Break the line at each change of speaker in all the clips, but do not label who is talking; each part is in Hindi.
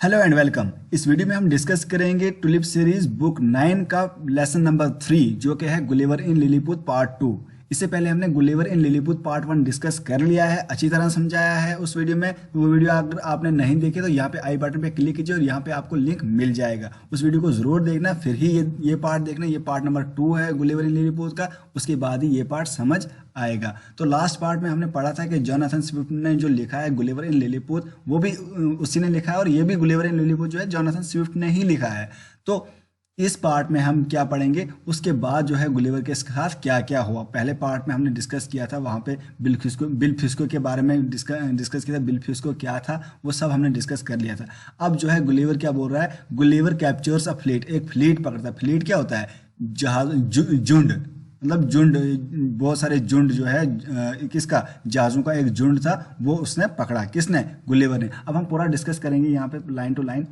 Hello and welcome. इस वीडियो में हम डिस्कस करेंगे टुलिप सीरीज बुक 9 का लेसन नंबर 3 जो कि है गुलिवर इन लिलीपुट पार्ट 2। इससे पहले हमने गुलिवर इन लिलीपुट पार्ट 1 डिस्कस कर लिया है, अच्छी तरह समझाया है उस वीडियो में। वो वीडियो अगर आपने नहीं देखे तो यहाँ पे आई बटन पे क्लिक कीजिए और यहाँ पे आपको लिंक मिल जाएगा। उस वीडियो को जरूर देखना, फिर ही ये पार्ट देखना। ये पार्ट नंबर 2 है गुलिवर इन लिलीपुट का, उसके बाद ही ये पार्ट समझ आएगा। तो लास्ट पार्ट में हमने पढ़ा था कि जोनाथन स्विफ्ट ने जो लिखा है गुलिवर इन लिलीपुट वो भी उसी ने लिखा है, और ये भी गुलिवर इन लिलीपुट जो है जोनाथन स्विफ्ट ने ही लिखा है। तो इस पार्ट में हम क्या पढ़ेंगे, उसके बाद जो है गुलिवर के साथ क्या क्या हुआ। पहले पार्ट में हमने डिस्कस किया था, वहाँ पे बिल फिस्को के बारे में डिस्कस किया था। बिल फिस्को क्या था वो सब हमने डिस्कस कर लिया था। अब जो है गुलिवर क्या बोल रहा है, गुलिवर कैप्चर्स अ फ्लीट, एक फ्लीट पकड़ता है। फ्लीट क्या होता है, जहाज, झुंड, मतलब झुंड, बहुत सारे झुंड जो है किसका, जहाजों का एक झुंड था, वो उसने पकड़ा। किसने, गुलिवर ने। अब हम पूरा डिस्कस करेंगे यहाँ पे line to line.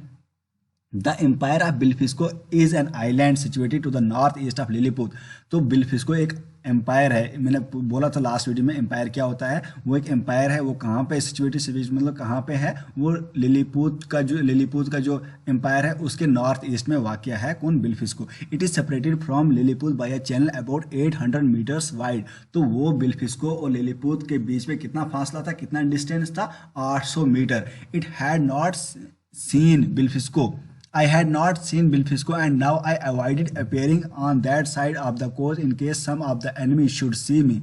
The empire of Blefuscu is an island situated to the north east of Lilliput. तो बिलफिस्को एक एम्पायर है। मैंने बोला था लास्ट वीडियो में एम्पायर क्या होता है, वो एक एम्पायर है। वो कहाँ पे सिचुएटेड, मतलब कहाँ पे है वो, लिलीपुट का जो एम्पायर है उसके नॉर्थ ईस्ट में वाक़या है। कौन, Blefuscu. It is separated from Lilliput by a channel about 800 metres wide. तो वो बिलफिस्को और लिलीपुट के बीच में कितना फासला था, कितना डिस्टेंस था, 800 metre. It had not seen Blefuscu, I had not seen Bilfisco and now I avoided appearing on that side of the coast in case some of the enemy should see me।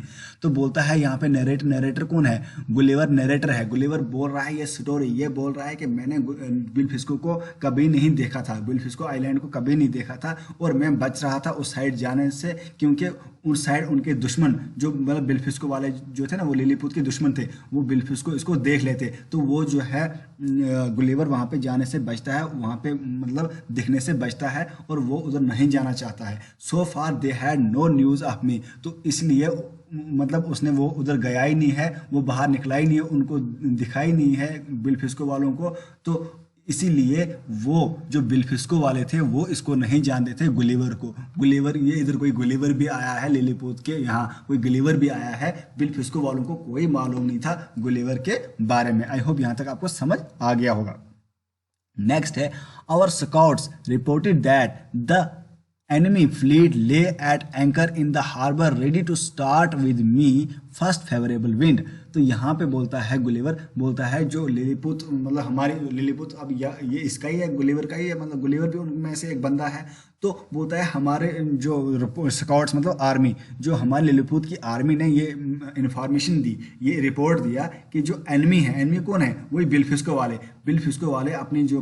तो बोलता है यहाँ पे नरेटर कौन है, गुलिवर नरेटर है। गुलिवर बोल रहा है ये स्टोरी, ये बोल रहा है कि मैंने बिलफिस्को को कभी नहीं देखा था, बिलफिस्को आइलैंड को कभी नहीं देखा था, और मैं बच रहा था उस साइड जाने से क्योंकि उस साइड उनके दुश्मन जो, मतलब बिलफिस्को वाले जो थे ना, वो लिलीपुट के दुश्मन थे, वो बिलफिस्को इसको देख लेते। तो वो जो है गुलिवर वहाँ पे जाने से बचता है, वहाँ पे मतलब दिखने से बचता है, और वो उधर नहीं जाना चाहता है। So far they had no news of me. तो इसलिए मतलब उसने वो उधर गया ही नहीं है, वो बाहर निकला ही नहीं है, उनको दिखाई नहीं है बिलफिस्को वालों को। तो इसीलिए वो जो बिलफिस्को वाले थे वो इसको नहीं जानते थे गुलिवर को। गुलिवर, ये इधर कोई गुलिवर भी आया है लिलीपुट के, यहाँ कोई गुलिवर भी आया है। बिलफिस्को वालों को कोई मालूम नहीं था गुलिवर के बारे में। आई होप यहाँ तक आपको समझ आ गया होगा। नेक्स्ट है, our scouts reported that the enemy fleet lay at anchor in the harbor ready to start with me first favorable wind। तो यहाँ पे बोलता है गुलिवर, बोलता है जो लिलीपुट, मतलब हमारी लिलीपुट, अब ये इसका ही है, गुलिवर का ही है, मतलब गुलिवर भी उनमें से एक बंदा है। तो बोलता है हमारे जो स्काउट्स, मतलब आर्मी, जो हमारे लिलीपुट की आर्मी ने ये इंफॉर्मेशन दी, ये रिपोर्ट दिया कि जो एनिमी है, एनिमी कौन है, वही बिलफिस्को वाले। बिलफिस्को वाले अपनी जो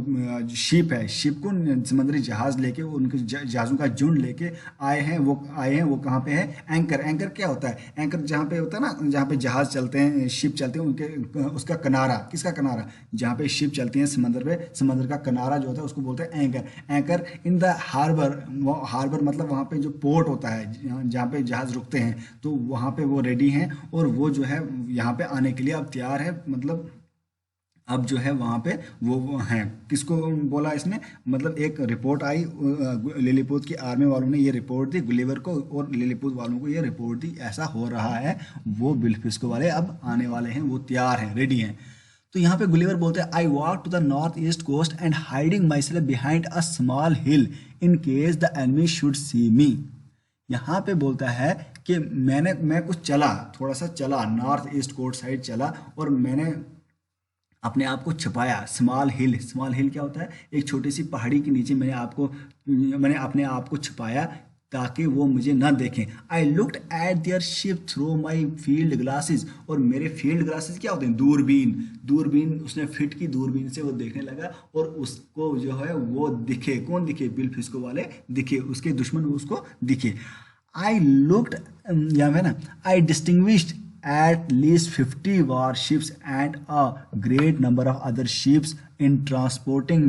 शिप है, शिप को समुद्री जहाज लेके, उनके जहाज़ों का झुंड लेके आए हैं। वो कहाँ पे है, एंकर। एंकर क्या होता है, एंकर जहाँ पे होता है ना, जहाँ पे जहाज चलते हैं, शिप चलते हैं, उनके उसका किनारा, किसका किनारा, जहाँ पे शिप चलती है समुद्र पे, समुद्र का किनारा जो होता है उसको बोलते हैं anchor. Anchor in the harbour, वो हार्बर मतलब वहाँ पे जो पोर्ट होता है जहाँ पे जहाज रुकते हैं, तो वहाँ पे वो रेडी हैं, और वो जो है यहाँ पे आने के लिए अब तैयार है। मतलब अब जो है वहाँ पे वो हैं। किसको बोला इसने, मतलब एक रिपोर्ट आई, लिलीपुट की आर्मी वालों ने ये रिपोर्ट दी गुलिवर को, और लिलीपुट वालों को ये रिपोर्ट दी ऐसा हो रहा है, वो बिलफिस्को वाले अब आने वाले हैं, वो तैयार हैं, रेडी हैं। तो यहाँ पे गुलिवर बोलते हैं, I walk to the north east coast and hiding myself behind a small hill in case the enemy should see me. यहाँ पे बोलता है कि मैं कुछ चला, थोड़ा सा चला, नॉर्थ ईस्ट कोस्ट साइड चला, और मैंने अपने आप को छुपाया। स्मॉल हिल, स्मॉल हिल क्या होता है, एक छोटी सी पहाड़ी के नीचे मैंने अपने आप को छुपाया ताकि वो मुझे ना देखें। I looked at there ship through my field glasses. और मेरे फील्ड ग्लासेस क्या होते हैं, दूरबीन उसने फिट की, दूरबीन से वो देखने लगा, और उसको जो है वो दिखे। कौन दिखे, बिलफिस्को वाले दिखे, उसके दुश्मन उसको दिखे। आई लुक्ड, या है ना, आई distinguished at least 50 warships and a great number of other ships in transporting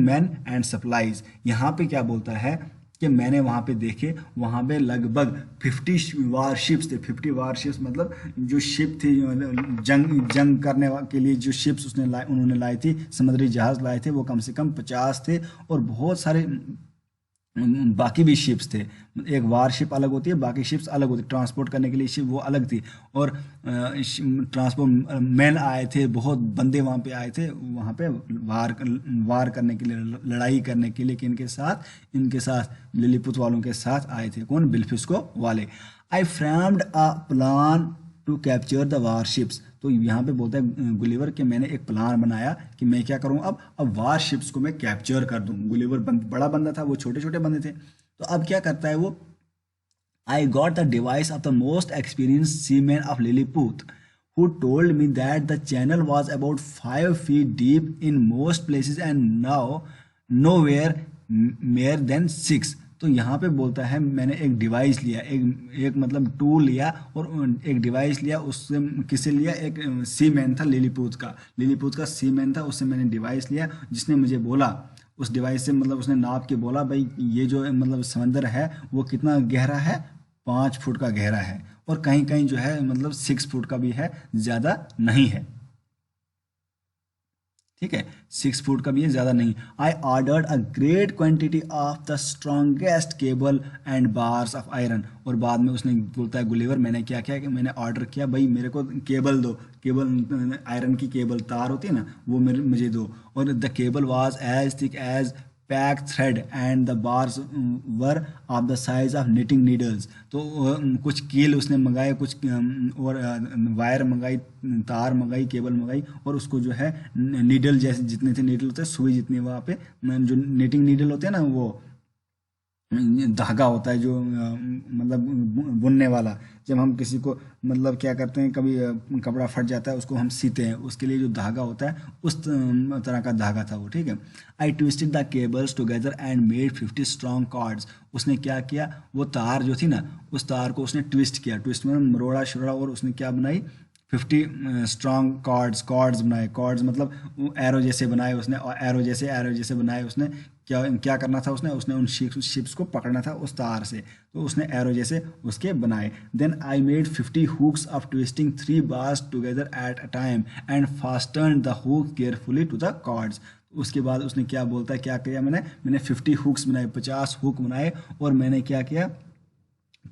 men and supplies। यहाँ पे क्या बोलता है कि मैंने वहाँ पे देखे, वहाँ पे लगभग 50 वारशिप्स थे। 50 वारशिप्स मतलब जो शिप थी, जंग करने के लिए जो शिप्स उन्होंने लाई थी, समुद्री जहाज लाए थे, वो कम से कम 50 थे, और बहुत सारे बाकी भी शिप्स थे। एक वार शिप अलग होती है, बाकी शिप्स अलग होती, ट्रांसपोर्ट करने के लिए शिप वो अलग थी। और ट्रांसपोर्ट मैन आए थे, बहुत बंदे वहाँ पे आए थे, वहाँ पे वार करने के लिए, लड़ाई करने के लिए, कि इनके साथ लिलीपुत वालों के साथ आए थे। कौन? बिल्फिस्को वाले। I framed a plan to capture the warships. तो यहाँ पे बोलता है गुलिवर कि मैंने एक प्लान बनाया कि मैं क्या करूँ, अब वारशिप्स को मैं कैप्चर कर दूँ। गुलिवर बड़ा बंदा था, वो छोटे छोटे बंदे थे। तो अब क्या करता है वो, I got the device of the most experienced seaman of Lilliput, who told me that the channel was about 5 feet deep in most places and now nowhere more than 6। तो यहाँ पे बोलता है मैंने एक डिवाइस लिया, एक मतलब टूल लिया, और एक डिवाइस लिया। उससे किससे लिया? एक सीमैन था लिलीपूत का सीमैन था, उससे मैंने डिवाइस लिया, जिसने मुझे बोला, उस डिवाइस से मतलब उसने नाप के बोला, भाई ये जो मतलब समंदर है वो कितना गहरा है, 5 फुट का गहरा है, और कहीं कहीं जो है मतलब 6 फुट का भी है, ज़्यादा नहीं है। ठीक है, 6 फुट का भी है, ज़्यादा नहीं। I ordered a great quantity of the strongest cable and bars of iron. और बाद में उसने बोलता है गुलिवर, मैंने क्या किया कि मैंने ऑर्डर किया, भाई मेरे को केबल दो, केबल आयरन की केबल तार होती है ना, वो मुझे दो। और the cable was as thick as pack thread and the bars were of the size of knitting needles. तो कुछ कील उसने मंगाए, कुछ और वायर मंगाई, तार मंगाई, केबल मंगाई, और उसको जो है नीडल जैसे जितने थे, नीडल होते हैं सुई जितनी, वहाँ पे जो निटिंग नीडल होते हैं ना, वो धागा होता है जो मतलब बुनने वाला। जब हम किसी को मतलब क्या करते हैं, कभी कपड़ा फट जाता है, उसको हम सीते हैं, उसके लिए जो धागा होता है उस तरह का धागा था वो। ठीक है। I twisted the cables together and made 50 strong cords. उसने क्या किया, वो तार जो थी ना, उस तार को उसने ट्विस्ट किया, ट्विस्ट में मरोड़ा शरोड़ा, और उसने क्या बनाई, 50 स्ट्रॉन्ग कॉर्ड्स बनाए। कॉर्ड्स मतलब एरो जैसे बनाए उसने, और एरो जैसे बनाए उसने। क्या क्या करना था उसने, उन शिप्स को पकड़ना था उस तार से, तो उसने एरो जैसे उसके बनाए। Then I made 50 hooks of twisting 3 bars together at a time and fasten the hook carefully to the cords. उसके बाद उसने क्या बोलता है, क्या किया मैंने 50 हुक्स बनाए, 50 हुक बनाए, और मैंने क्या किया,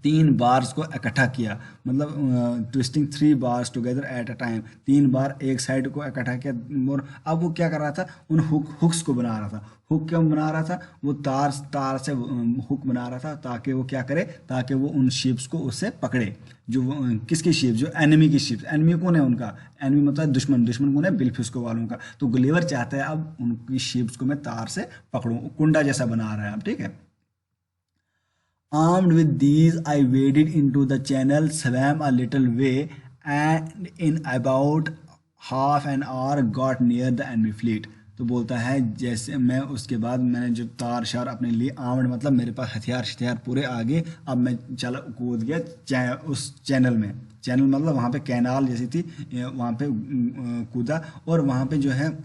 3 बार्स को इकट्ठा किया, मतलब twisting 3 bars together at a time, 3 बार एक साइड को इकट्ठा किया। और अब वो क्या कर रहा था, उन हुक्स को बना रहा था। हुक क्यों बना रहा था, वो तार से हुक बना रहा था, ताकि वो क्या करे, ताकि वो उन शिप्स को उससे पकड़े। जो किसकी शिप, जो एनिमी की शिप। एनिमी कौन है उनका, एनिमी मतलब दुश्मन कौन है, बिल्फिस्को वालों का। तो गुलिवर चाहता है अब उनकी शिप्स को मैं तार से पकड़ूं, कुंडा जैसा बना रहा है अब। ठीक है। Armed with these, I waded into the channel, swam a little way, and in about half an hour got near the enemy fleet। तो बोलता है जैसे मैं, उसके बाद मैंने जो तार शार अपने लिए, आर्म्ड मतलब मेरे पास हथियार शथियार पूरे आगे, अब मैं चला कूद गया उस चैनल में। चैनल मतलब वहाँ पे कैनाल जैसी थी, वहाँ पे कूदा, और वहाँ पे जो है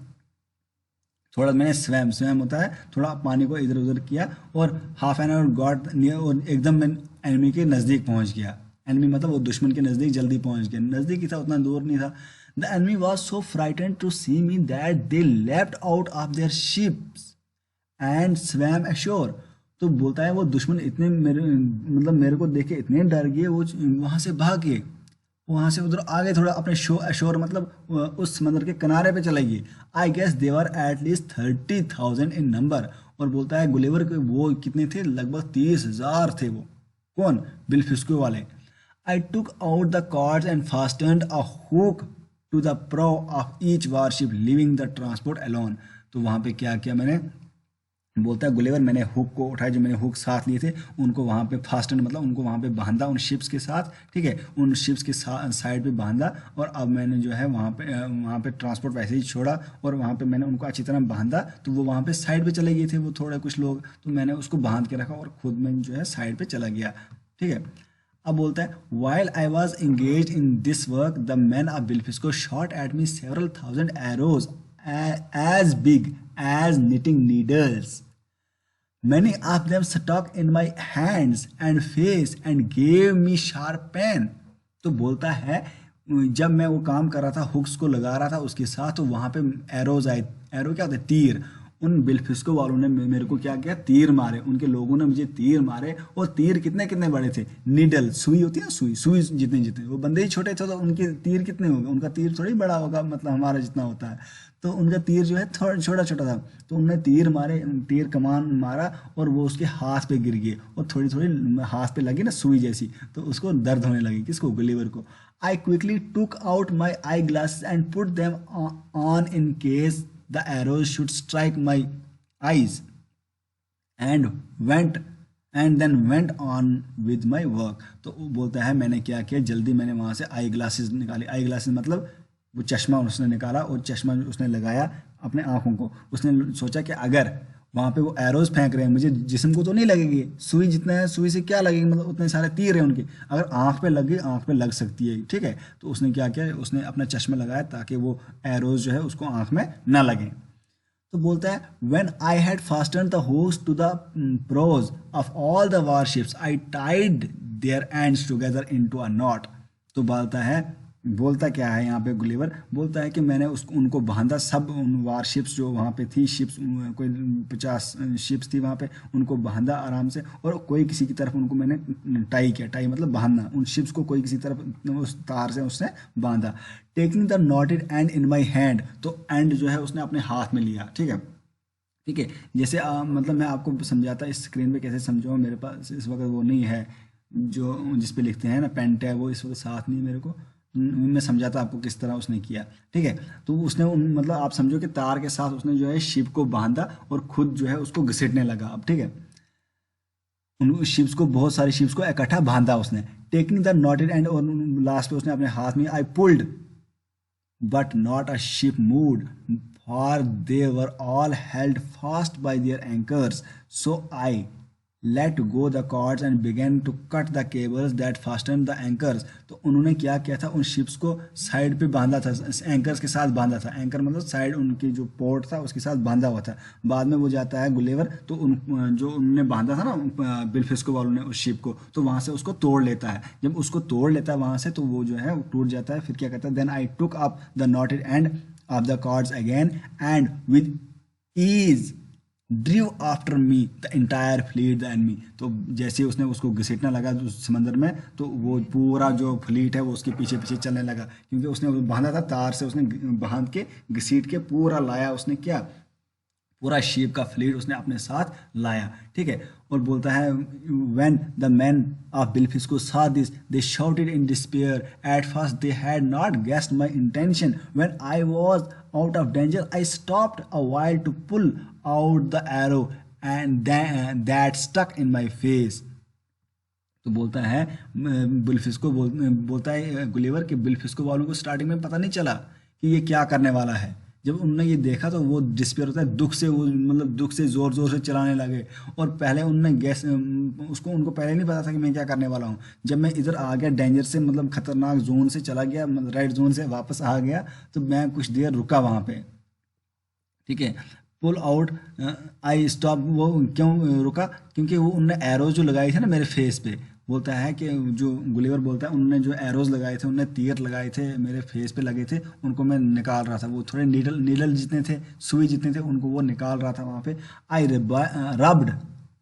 थोड़ा मैंने स्वयं होता है, थोड़ा पानी को इधर उधर किया, और half an hour got near, और एकदम मैं एनिमी के नज़दीक पहुंच गया। एनिमी मतलब वो दुश्मन के नज़दीक जल्दी पहुंच गया, नज़दीक ही था, उतना दूर नहीं था। The enemy was so frightened to see me that they left out of their ships and swam ashore. तो बोलता है वो दुश्मन इतने मेरे को देख के इतने डर गए, वो वहां से भाग गए, वहां से उधर आगे थोड़ा अपने शोर मतलब उस समंदर के किनारे पे चले गए। I guess they were at least 30,000 in number. और बोलता है गुलिवर के वो कितने थे, लगभग 30,000 थे वो। कौन? बिल्फिस्को वाले। I took out the cords and fastened a hook to the prow of each warship leaving the transport alone. तो वहां पे क्या किया मैंने, बोलता है गुलिवर, मैंने हुक को उठाया, जो मैंने हुक साथ लिए थे उनको वहाँ पे फास्टन मतलब उनको वहाँ पे बांधा उन शिप्स के साथ। ठीक है, उन शिप्स के साइड पे बांधा, और अब मैंने जो है वहाँ पे ट्रांसपोर्ट वैसे ही छोड़ा, और वहाँ पे मैंने उनको अच्छी तरह बांधा। तो वो वहाँ पे साइड पे चले गए थे वो थोड़े कुछ लोग, तो मैंने उसको बांध के रखा, और खुद में जो है साइड पे चला गया। ठीक है। अब बोलता है while I was engage in this work the man of Blefuscu shot at me several thousand arrows as big as knitting needles. Many of them stuck in my hands and face and gave me sharp pain। तो बोलता है जब मैं वो काम कर रहा था, हुक्स को लगा रहा था उसके साथ, तो वहाँ पे एरोज आए। एरो क्या होता है, तीर। उन बिलफिस्को वालों ने मेरे को क्या किया, तीर मारे, उनके लोगों ने मुझे तीर मारे। और तीर कितने कितने बड़े थे, नीडल, सुई होती है ना, सुई, सुई जितने जितने, वो बंदे ही छोटे थे तो उनके तीर कितने होंगे, उनका तीर थोड़ी बड़ा होगा, मतलब हमारा जितना होता है। तो उनका तीर जो है थोड़ा छोटा छोटा था। तो उन्होंने तीर मारे, तीर कमान मारा और वो उसके हाथ पे गिर गए और थोड़ी थोड़ी हाथ पे लगी ना सुई जैसी, तो उसको दर्द होने लगी। किसको, गुलिवर को। I quickly took out my eye glasses and put them on in case the arrows should strike my eyes and went and then went on with my work. तो वो बोलता है मैंने क्या किया, जल्दी मैंने वहाँ से आई ग्लासेस निकाली। आई ग्लासेस मतलब वो चश्मा उसने निकाला और चश्मा उसने लगाया अपने आँखों को। उसने सोचा कि अगर वहाँ पे वो एरोज फेंक रहे हैं, मुझे जिस्म को तो नहीं लगेगी, सुई जितना है, सुई से क्या लगेगी, मतलब उतने सारे तीर हैं उनके, अगर आँख पे लग गई, आँख पे लग सकती है, ठीक है। तो उसने क्या किया, उसने अपना चश्मा लगाया ताकि वो एरोज जो है उसको आँख में ना लगे। तो बोलता है when I had fasten the hose to the prows of all the warships I tied their ends together into a knot. तो बोलता क्या है यहाँ पे, गुलिवर बोलता है कि मैंने उसको उनको बांधा, सब उन वारशिप्स जो वहाँ पे थी, शिप्स कोई 50 शिप्स थी वहाँ पे, उनको बांधा आराम से, और कोई किसी की तरफ उनको मैंने टाई किया, टाई मतलब बांधना, उन शिप्स को कोई किसी तरफ उस तार से उसने बांधा। Taking the knotted and in my hand, तो एंड जो है उसने अपने हाथ में लिया, ठीक है। ठीक है, जैसे मतलब मैं आपको समझाता इस स्क्रीन पे कैसे समझाऊँ, मेरे पास इस वक्त वो नहीं है जो जिस पे लिखते हैं ना, पेन टैब, वो इस वक्त साथ नहीं मेरे को, मैं समझाता आपको किस तरह उसने किया, ठीक है। तो उसने मतलब आप समझो कि तार के साथ उसने जो है शिप को बांधा और खुद जो है उसको घसीटने लगा। अब ठीक है, उन शिप्स को, बहुत सारी शिप्स को इकट्ठा बांधा उसने। टेकिंग द नॉटेड एंड, और लास्ट पे उसने अपने हाथ में, I pulled but not a ship moved for they were all held fast by their anchors. So I let go the cords and began to cut the cables that fastened the anchors. तो उन्होंने क्या किया था, उन शिप्स को साइड पे बांधा था, एंकर्स के साथ बांधा था। एंकर मतलब साइड, उनकी जो पोर्ट था उसके साथ बांधा हुआ था। बाद में वो जाता है गुलेवर, तो उन जो उन्होंने बांधा था ना बिलफिस्को वालों ने उस शिप को, तो वहाँ से उसको तोड़ लेता है। जब उसको तोड़ लेता है वहाँ से, तो वो जो है टूट जाता है। फिर क्या कहता है, then I took up the knotted end of the cords again and with ease drew after me the entire fleet the enemy। तो जैसे ही उसने उसको घसीटना लगा उस समंदर में, तो वो पूरा जो फ्लीट है वो उसके पीछे पीछे चलने लगा, क्योंकि उसने बांधा था तार से, उसने बांध के घसीट के पूरा लाया, उसने क्या पूरा शिप का फ्लीट उसने अपने साथ लाया, ठीक है। और बोलता है when the men of Bilfisco saw this they shouted in despair, at first they had not guessed my intention, when I was out of danger I stopped a while to pull out the arrow and that stuck in my face। तो बोलता है बिलफिस्को बोलता है गुलिवर कि बिलफिस्को वालों को स्टार्टिंग में पता नहीं चला कि ये क्या करने वाला है। जब उन्होंने ये देखा तो वो डिस्पेयर होता है, दुख से, वो मतलब दुख से ज़ोर ज़ोर से चलाने लगे। और पहले उनने गैस उनको पहले नहीं पता था कि मैं क्या करने वाला हूँ। जब मैं इधर आ गया डेंजर से, मतलब खतरनाक जोन से चला गया, रेड जोन से वापस आ गया, तो मैं कुछ देर रुका वहाँ पे, ठीक है। पुल आउट आई स्टॉप, वो क्यों रुका, क्योंकि वो उनने एरोज जो लगाई थे ना मेरे फेस पे। बोलता है कि जो गुलिवर बोलता है उन्होंने जो एरोज लगाए थे, उन्होंने तीर लगाए थे मेरे फेस पे लगे थे, उनको मैं निकाल रहा था। वो थोड़े नीडल जितने थे, सुई जितने थे, उनको वो निकाल रहा था वहाँ पे। I rubbed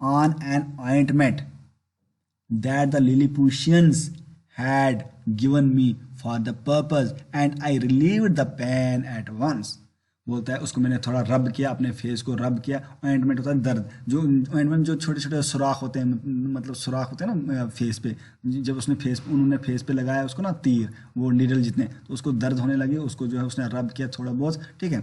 on an ointment that the Lilliputians had given me for the purpose and I relieved the pain at once. बोलता है उसको मैंने थोड़ा रब किया, अपने फेस को रब किया। ऑइंटमेंट होता है दर्द, जो ऑइंटमेंट जो छोटे छोटे सुराख होते हैं, मतलब सुराख होते हैं ना फेस पे, जब उन्होंने फेस पे लगाया उसको ना तीर, वो नीडल जितने, तो उसको दर्द होने लगी, उसको जो है उसने रब किया थोड़ा बहुत, ठीक है।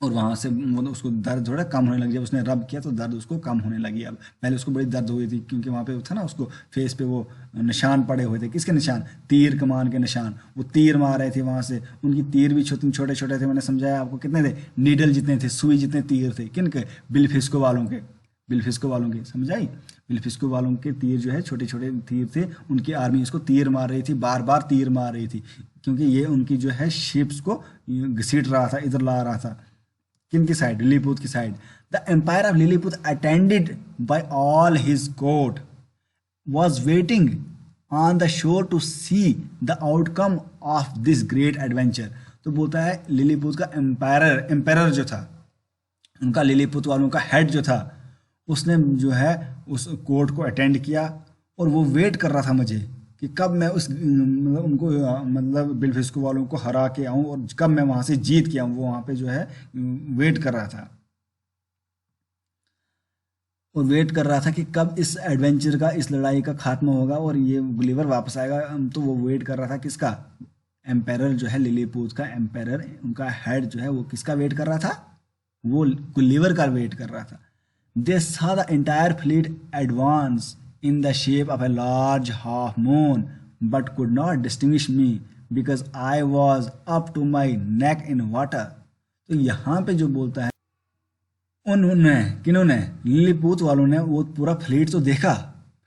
और वहाँ से मतलब उसको दर्द थोड़ा कम होने लगी। जब उसने रब किया तो दर्द उसको कम होने लगी। अब पहले उसको बड़ी दर्द हुई थी, क्योंकि वहाँ पे था ना उसको फेस पे वो निशान पड़े हुए थे। किसके निशान, तीर कमान के निशान। वो तीर मार रहे थे वहाँ से, उनकी तीर भी छोटे छोटे थे। मैंने समझाया आपको, कितने थे, नीडल जितने थे, सुई जितने तीर थे। किनके, बिलफिस्को वालों के, बिलफिस्को वालों के, समझाई। बिलफिस्को वालों के तीर जो है छोटे छोटे तीर थे, उनकी आर्मी इसको तीर मार रही थी, बार बार तीर मार रही थी, क्योंकि ये उनकी जो है शिप्स को घसीट रहा था, इधर ला रहा था। किनकी साइड, लिलीपुत की side. The empire of Lilliput attended by all his court was waiting on the shore to see the outcome of this great adventure। तो बोलता है लिलीपुत का एम्पायर जो था, उनका लिलीपुट वालों का हेड जो था उसने जो है उस कोर्ट को अटेंड किया, और वो वेट कर रहा था मुझे कि कब मैं उस मतलब उनको मतलब बिलफिस्को वालों को हरा के आऊं और कब मैं वहां से जीत के आऊं। वो वहां पे जो है वेट कर रहा था, और वेट कर रहा था कि कब इस एडवेंचर का, इस लड़ाई का खात्मा होगा और ये गुलिवर वापस आएगा। तो वो वेट कर रहा था किसका, एम्पायर जो है लिलीपुट का एम्पायर, उनका हेड जो है वो किसका वेट कर रहा था, वो गुलिवर का वेट कर रहा था। दे saw the entire fleet advance in the shape of a large half moon, but could not distinguish me because I was up to my neck in water। तो यहाँ पे जो बोलता है, उन्होंने, किन्होंने, लिलीपुट वालों ने वो पूरा फ्लीट तो देखा,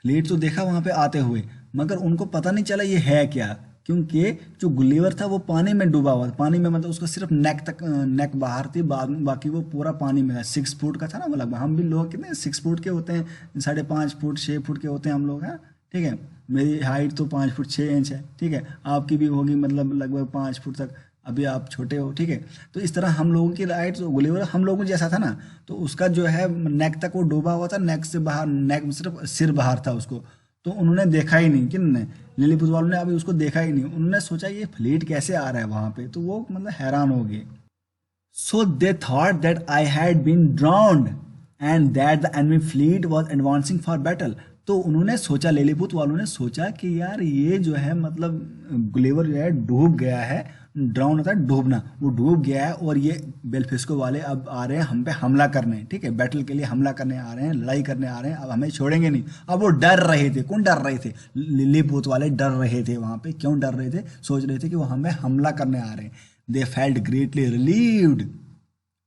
फ्लीट तो देखा वहां पे आते हुए, मगर उनको पता नहीं चला ये है क्या, क्योंकि जो गुलिवर था वो पानी में डूबा हुआ था। पानी में मतलब उसका सिर्फ नेक तक, नेक बाहर थी, बाद में बाकी वो पूरा पानी में था। 6 फुट का था ना वो लगभग। हम भी लोग कितने 6 फुट के होते हैं, 5.5 फुट 6 फुट के होते हैं हम लोग हैं, ठीक है। मेरी हाइट तो 5 फुट 6 इंच है, ठीक है। आपकी भी होगी मतलब लगभग 5 फुट तक, अभी आप छोटे हो, ठीक है। तो इस तरह हम लोगों की हाइट, गुलिवर हम लोगों जैसा था ना, तो उसका जो है नेक तक वो डूबा हुआ था, नेक से बाहर, नेक में सिर्फ सिर बाहर था उसको। तो उन्होंने देखा ही नहीं, किन्होंने, लिलीपुट वालों ने अभी उसको देखा ही नहीं। उन्होंने सोचा ये फ्लीट कैसे आ रहा है वहां पे, तो वो मतलब हैरान हो गए। So they thought that I had been drowned and that the enemy fleet was advancing for battle. तो उन्होंने सोचा, लिलीपुट वालों ने सोचा कि यार ये जो है मतलब गुलिवर जो है डूब गया है। ड्राउन होता है डूबना, वो डूब गया है और ये बेल्फिस्को वाले अब आ रहे हैं हम पे हमला करने, ठीक है, बैटल के लिए हमला करने आ रहे हैं, लड़ाई करने आ रहे हैं, अब हमें छोड़ेंगे नहीं। अब वो डर रहे थे, कौन डर रहे थे, लिलीपुट वाले डर रहे थे। वहां पे क्यों डर रहे थे, सोच रहे थे कि वो हमें हमला करने आ रहे हैं। They felt greatly relieved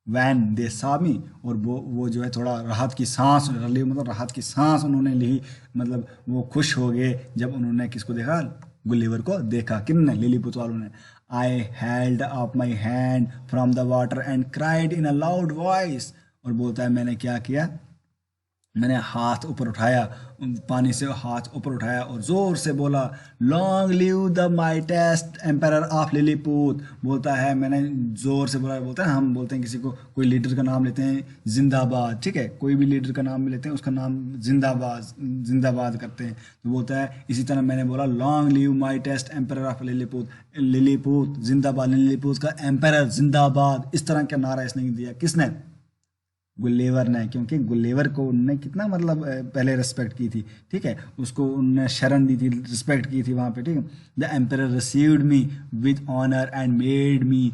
when they saw me। और वो जो है थोड़ा राहत की सांस, रिलीव मतलब राहत की सांस उन्होंने ली, मतलब वो खुश हो गए जब उन्होंने किसको देखा, गुलिवर को देखा। किन, लिलीपुट वालों ने। I held up my hand from the water and cried in a loud voice. और बोलता है मैंने क्या किया, मैंने हाथ ऊपर उठाया, पानी से हाथ ऊपर उठाया और जोर से बोला, long live the mightiest empire of Lilliput. बोलता है मैंने जोर से बोला, बोलता है हम बोलते हैं किसी को, कोई लीडर का नाम लेते हैं जिंदाबाद, ठीक है, कोई भी लीडर का नाम लेते हैं उसका नाम जिंदाबाद, जिंदाबाद करते हैं। तो बोलता है इसी तरह मैंने बोला, long live mightiest empire of Lilliput, Lilliput जिंदाबाद, लिलीपुट का एम्पायर जिंदाबाद। इस तरह का नारा इसने दिया, किसने, गुलेवर ने, क्योंकि गुलेवर को उनने कितना मतलब पहले रिस्पेक्ट की थी, ठीक है, उसको उनने शरण दी थी, रिस्पेक्ट की थी वहां पे, ठीक है। The empire received me with honour and made me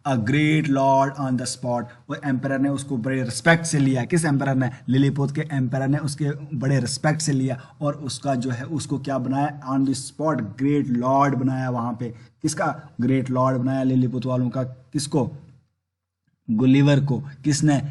a great lord on the spot. वो एम्पायर ने उसको बड़े रिस्पेक्ट से लिया, किस एम्पायर ने, लिलीपुट के एम्पायर ने उसके बड़े रिस्पेक्ट से लिया और उसका जो है उसको क्या बनाया, on the spot great Lord बनाया वहां पे। किसका ग्रेट लॉर्ड बनाया, लिलीपुट वालों का, किसको, गुलिवर को। किसने,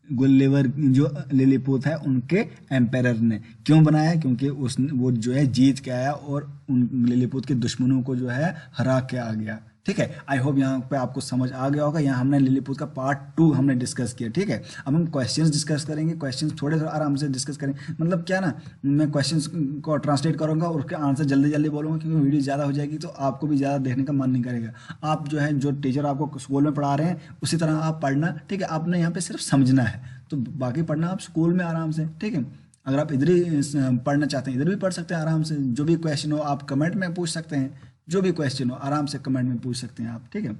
गुलिवर जो लिलीपुट है उनके एम्पायर ने। क्यों बनाया, क्योंकि उस वो जो है जीत के आया और उन लिलीपुट के दुश्मनों को जो है हरा के आ गया, ठीक है। आई होप यहाँ पे आपको समझ आ गया होगा। यहाँ हमने लिलीपुट का पार्ट 2 हमने डिस्कस किया, ठीक है। अब हम क्वेश्चंस डिस्कस करेंगे, क्वेश्चंस थोड़े थोड़ा आराम से डिस्कस करेंगे, मतलब क्या ना, मैं क्वेश्चंस को ट्रांसलेट करूंगा और उसके आंसर जल्दी जल्दी बोलूंगा, क्योंकि वीडियो ज़्यादा हो जाएगी तो आपको भी ज़्यादा देखने का मन नहीं करेगा। आप जो है, जो टीचर आपको स्कूल में पढ़ा रहे हैं उसी तरह आप पढ़ना, ठीक है। आपने यहाँ पे सिर्फ समझना है, तो बाकी पढ़ना आप स्कूल में आराम से, ठीक है। अगर आप इधर ही पढ़ना चाहते हैं इधर भी पढ़ सकते हैं आराम से। जो भी क्वेश्चन हो आप कमेंट में पूछ सकते हैं, जो भी क्वेश्चन हो आराम से कमेंट में पूछ सकते हैं आप, ठीक है।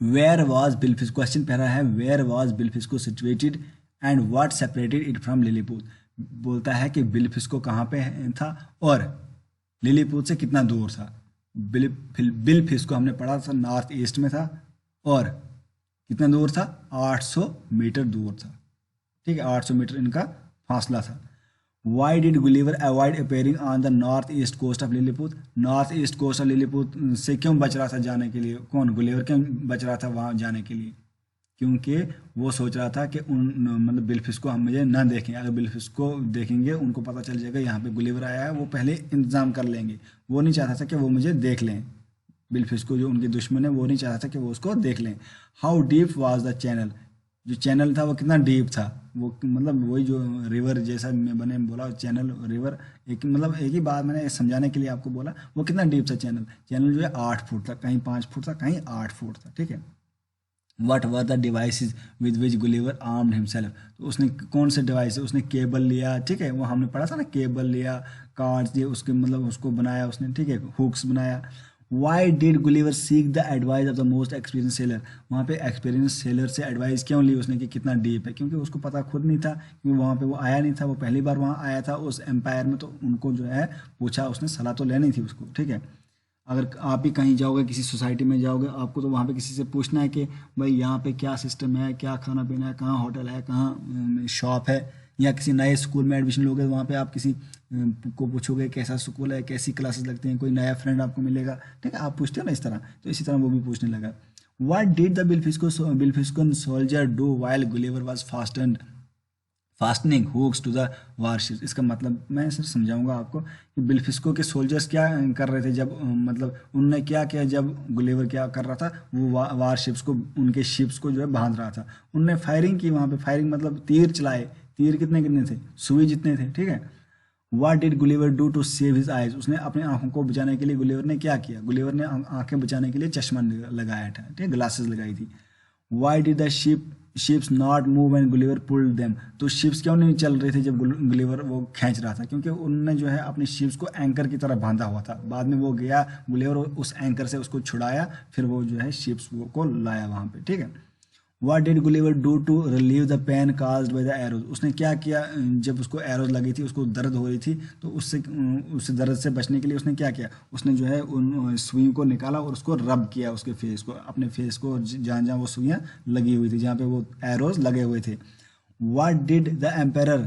वेयर वॉज बिलफिस्को, क्वेश्चन पहला है where was Blefuscu situated and what separated it from Lilliput. बोलता है कि बिलफिस्को कहाँ पे था और लिलीपुट से कितना दूर था। बिलफिस्को हमने पढ़ा था नॉर्थ ईस्ट में था और कितना दूर था, 800 मीटर दूर था, ठीक है, 800 मीटर इनका फासला था। Why did Gulliver avoid appearing on the north east coast of Lilliput, north east coast of Lilliput से क्यों बच रहा था जाने के लिए, कौन, गुलिवर क्यों बच रहा था वहाँ जाने के लिए, क्योंकि वो सोच रहा था कि उन मतलब बिलफिस्को हम मुझे ना देखें, अगर बिलफिस्को देखेंगे उनको पता चल जाएगा यहाँ पे गुलिवर आया है, वो पहले इंतजाम कर लेंगे। वो नहीं चाहता था कि वो मुझे देख लें, बिलफिस्को जो उनके दुश्मन है वो नहीं चाहता था कि वो उसको देख लें। How deep was the channel, जो चैनल था वो कितना डीप था, वो मतलब वही जो रिवर जैसा मैंने बोला, चैनल रिवर, एक मतलब एक ही बात मैंने समझाने के लिए आपको बोला, वो कितना डीप था चैनल, चैनल जो है 8 फुट था, कहीं 5 फुट था, कहीं 8 फुट था, ठीक है। What were the devices with which Gulliver armed himself. तो उसने कौन से डिवाइस, उसने केबल लिया, ठीक है, वो हमने पढ़ा था ना, केबल लिया, कार्ड्स दिए, उसके मतलब उसको बनाया उसने, ठीक है, हुक्स बनाया। Y did Gulliver seek the advice of the most experience seller. वहाँ पे एक्सपीरियंस सेलर से एडवाइस क्यों ली उसने कि कितना डीप है, क्योंकि उसको पता खुद नहीं था, क्योंकि वहाँ पे वो आया नहीं था, वो पहली बार वहाँ आया था उस एम्पायर में, तो उनको जो है पूछा, उसने सलाह तो लेनी थी उसको, ठीक है। अगर आप भी कहीं जाओगे, किसी सोसाइटी में जाओगे, आपको तो वहाँ पे किसी से पूछना है कि भाई यहाँ पे क्या सिस्टम है, क्या खाना पीना है, कहाँ होटल है, कहाँ शॉप है, या किसी नए स्कूल में एडमिशन लोगे तो वहाँ पे आप किसी को पूछोगे कैसा स्कूल है, कैसी क्लासेस लगती हैं, कोई नया फ्रेंड आपको मिलेगा, ठीक है, आप पूछते हो ना इस तरह, तो इसी तरह वो भी पूछने लगा। What did the Blefuscan soldier do while Gulliver was fastening hooks to the warships. इसका मतलब मैं सिर्फ समझाऊंगा आपको कि बिल्फिस्को के सोल्जर्स क्या कर रहे थे जब मतलब उनने क्या किया जब गुलिवर क्या कर रहा था, वो वारशिप्स को, उनके शिप्स को जो है बांध रहा था, उनने फायरिंग की वहाँ पे, फायरिंग मतलब तीर चलाए, तीर कितने कितने थे, सुई जितने थे, ठीक है। What did Gulliver do to save his eyes. उसने अपनी आंखों को बचाने के लिए गुलिवर ने क्या किया, गुलिवर ने आंखें बचाने के लिए चश्मा लगाया था, ठीक है, ग्लासेस लगाई थी। Why did the ships not move and Gulliver pulled them. तो शिप्स क्यों नहीं चल रहे थे जब गुलिवर वो खींच रहा था, क्योंकि उनने जो है अपने शिप्स को एंकर की तरह बांधा हुआ था। बाद में वो गया गुलिवर उस एंकर से उसको छुड़ाया, फिर वो जो है शिप्स को लाया वहाँ पे, ठीक है। What did Gulliver do to relieve the pain caused by the arrows। उसने क्या किया जब उसको एरोज लगी थी, उसको दर्द हो रही थी, तो उससे दर्द से बचने के लिए उसने क्या किया, उसने जो है उन सुइयों को निकाला और उसको रब किया, उसके फेस को, अपने फेस को, जहाँ जहाँ वो सुइयाँ लगी हुई थी, जहाँ पे वो एरोज लगे हुए थे। What did the emperor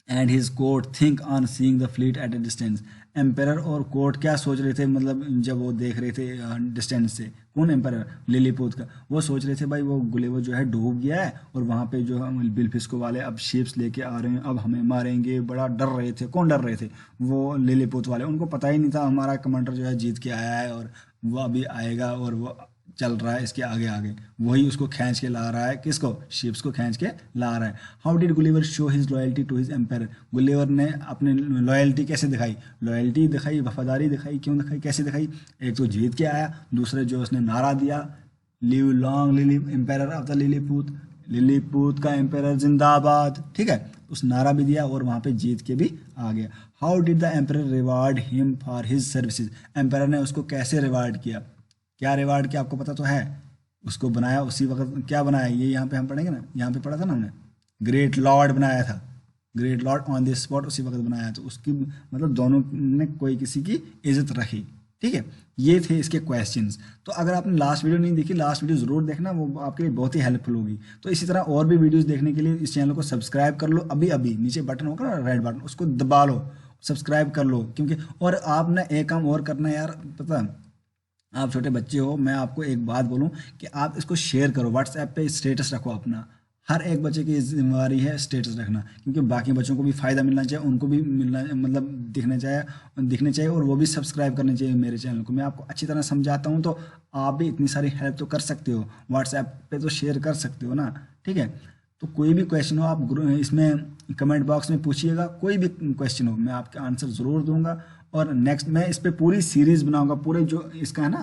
and his court think on seeing the fleet at a distance. Emperor और कोर्ट क्या सोच रहे थे, मतलब जब वो देख रहे थे डिस्टेंस से, कौन एम्पेरर, लिलीपुत का, वो सोच रहे थे भाई वो गुलिवर जो है डूब गया है और वहाँ पे जो है बिल्फिस्को वाले अब शिप्स लेके आ रहे हैं, अब हमें मारेंगे, बड़ा डर रहे थे। कौन डर रहे थे, वो लिलीपुत वाले, उनको पता ही नहीं था हमारा कमांडर जो है जीत के आया है और वो अभी आएगा और वो चल रहा है इसके आगे आगे, वही उसको खींच के ला रहा है, किसको, शिप्स को खींच के ला रहा है। How did Gulliver show his loyalty to his empire. Gulliver ने अपनी लॉयल्टी कैसे दिखाई, लॉयल्टी दिखाई, वफादारी दिखाई, क्यों दिखाई, कैसे दिखाई, एक तो जीत के आया, दूसरे जो उसने नारा दिया, live long lily empire of the Lilliput, Lilliput का एम्पायर जिंदाबाद, ठीक है, उस नारा भी दिया और वहाँ पे जीत के भी आ गया। How did the empire reward him for his services. Empire ने उसको कैसे रिवार्ड किया, क्या रिवार्ड किया आपको पता तो है, उसको बनाया उसी वक्त, क्या बनाया, ये यहाँ पे हम पढ़ेंगे ना, यहाँ पे पढ़ा था ना हमने, ग्रेट लॉर्ड बनाया था, great lord on the spot उसी वक्त बनाया, तो उसकी मतलब दोनों ने कोई किसी की इज्जत रखी, ठीक है। ये थे इसके क्वेश्चंस। तो अगर आपने लास्ट वीडियो नहीं देखी, लास्ट वीडियो जरूर देखना, वो आपके लिए बहुत ही हेल्पफुल होगी। तो इसी तरह और भी वीडियोस देखने के लिए इस चैनल को सब्सक्राइब कर लो, अभी अभी नीचे बटन होगा ना रेड बटन, उसको दबा लो, सब्सक्राइब कर लो, क्योंकि और आपने एक काम और करना है यार, पता, आप छोटे बच्चे हो, मैं आपको एक बात बोलूं कि आप इसको शेयर करो, व्हाट्सएप पे स्टेटस रखो अपना, हर एक बच्चे की जिम्मेवारी है स्टेटस रखना, क्योंकि बाकी बच्चों को भी फ़ायदा मिलना चाहिए, उनको भी मिलना मतलब दिखने चाहिए और वो भी सब्सक्राइब करने चाहिए मेरे चैनल को। मैं आपको अच्छी तरह समझाता हूँ, तो आप भी इतनी सारी हेल्प तो कर सकते हो, व्हाट्सएप पे तो शेयर कर सकते हो ना, ठीक है। तो कोई भी क्वेश्चन हो आप इसमें कमेंट बॉक्स में पूछिएगा, कोई भी क्वेश्चन हो मैं आपका आंसर ज़रूर दूंगा। और नेक्स्ट मैं इस पे पूरी सीरीज बनाऊंगा, पूरे जो इसका है ना,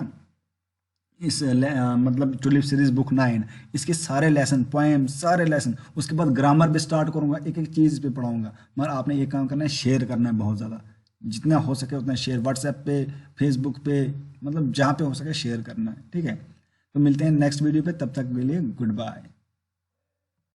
मतलब टुलिप सीरीज बुक 9, इसके सारे लेसन, पोएम, सारे लेसन, उसके बाद ग्रामर भी स्टार्ट करूंगा, एक एक चीज़ पे पढ़ाऊंगा। मगर आपने ये काम करना है, शेयर करना है बहुत ज़्यादा, जितना हो सके उतना शेयर, व्हाट्सएप पे, फेसबुक पे, मतलब जहाँ पे हो सके शेयर करना है, ठीक है। तो मिलते हैं नेक्स्ट वीडियो पे, तब तक के लिए गुड बाय।